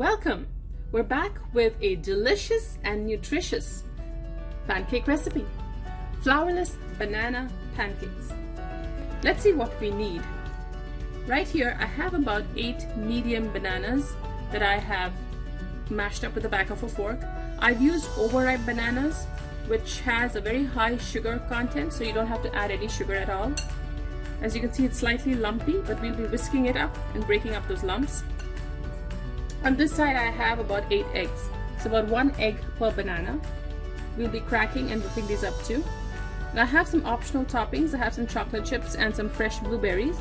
Welcome! We're back with a delicious and nutritious pancake recipe. Flourless banana pancakes. Let's see what we need. Right here I have about 8 medium bananas that I have mashed up with the back of a fork. I've used overripe bananas, which has a very high sugar content, so you don't have to add any sugar at all. As you can see, it's slightly lumpy, but we'll be whisking it up and breaking up those lumps. On this side I have about 8 eggs, so about 1 egg per banana. We'll be cracking and whipping these up too. And I have some optional toppings. I have some chocolate chips and some fresh blueberries.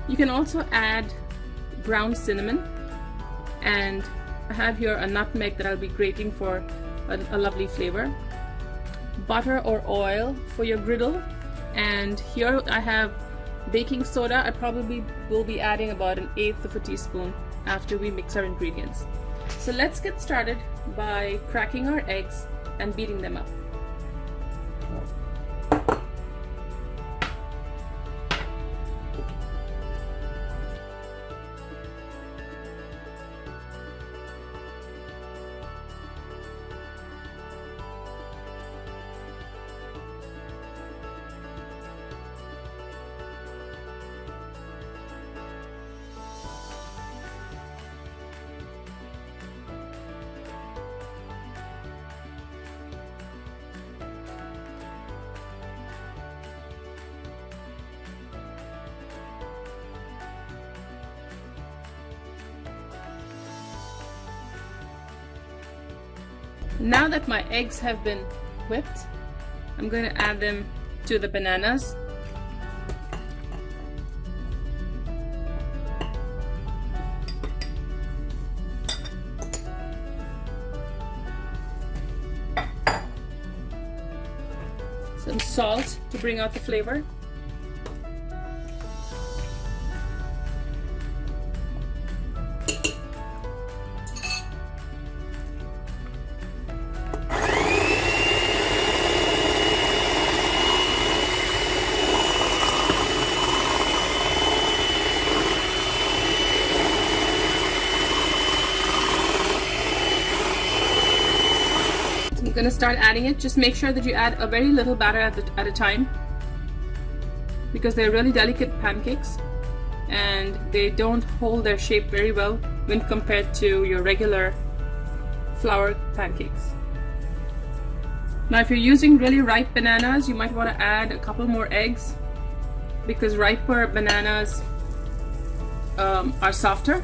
You can also add ground cinnamon, and I have here a nutmeg that I'll be grating for a lovely flavor. Butter or oil for your griddle, and here I have baking soda. I probably will be adding about 1/8 of a teaspoon after we mix our ingredients. So let's get started by cracking our eggs and beating them up. Now that my eggs have been whipped, I'm going to add them to the bananas. Some salt to bring out the flavor. I'm going to start adding it. Just make sure that you add a very little batter at a time, because they're really delicate pancakes and they don't hold their shape very well when compared to your regular flour pancakes. Now if you're using really ripe bananas, you might want to add a couple more eggs, because riper bananas are softer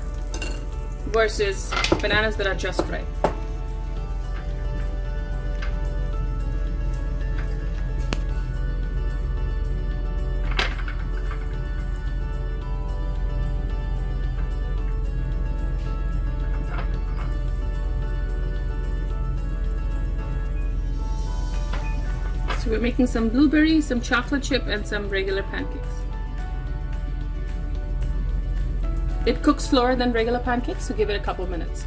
versus bananas that are just ripe. So we're making some blueberries, some chocolate chip, and some regular pancakes. It cooks slower than regular pancakes, so give it a couple minutes.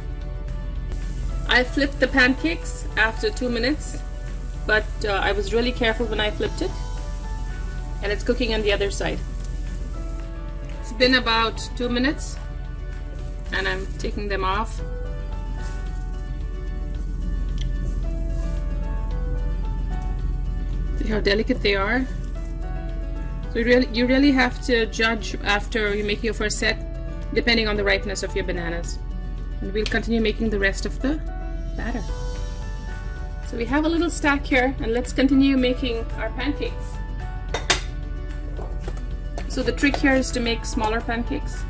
I flipped the pancakes after 2 minutes, but I was really careful when I flipped it, and it's cooking on the other side. It's been about 2 minutes, and I'm taking them off. See how delicate they are. So you really have to judge after you make your first set, depending on the ripeness of your bananas. And we'll continue making the rest of the batter. So we have a little stack here, and let's continue making our pancakes. So the trick here is to make smaller pancakes.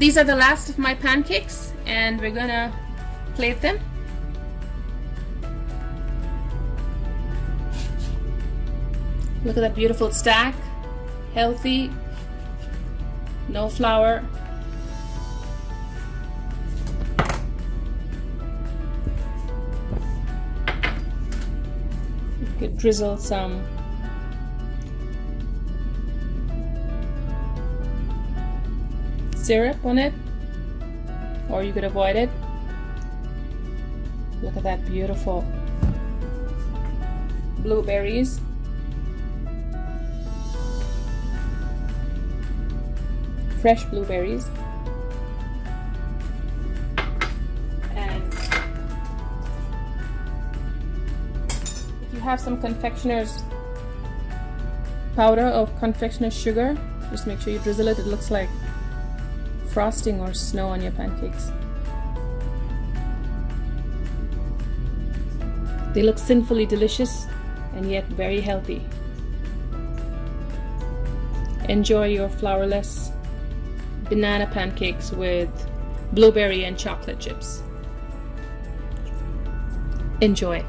These are the last of my pancakes, and we're gonna plate them. Look at that beautiful stack. Healthy, no flour. You could drizzle some syrup on it, or you could avoid it. Look at that beautiful blueberries. Fresh blueberries. And if you have some confectioner's powder or confectioner's sugar, just make sure you drizzle it. It looks like frosting or snow on your pancakes. They look sinfully delicious and yet very healthy. Enjoy your flourless banana pancakes with blueberry and chocolate chips. Enjoy.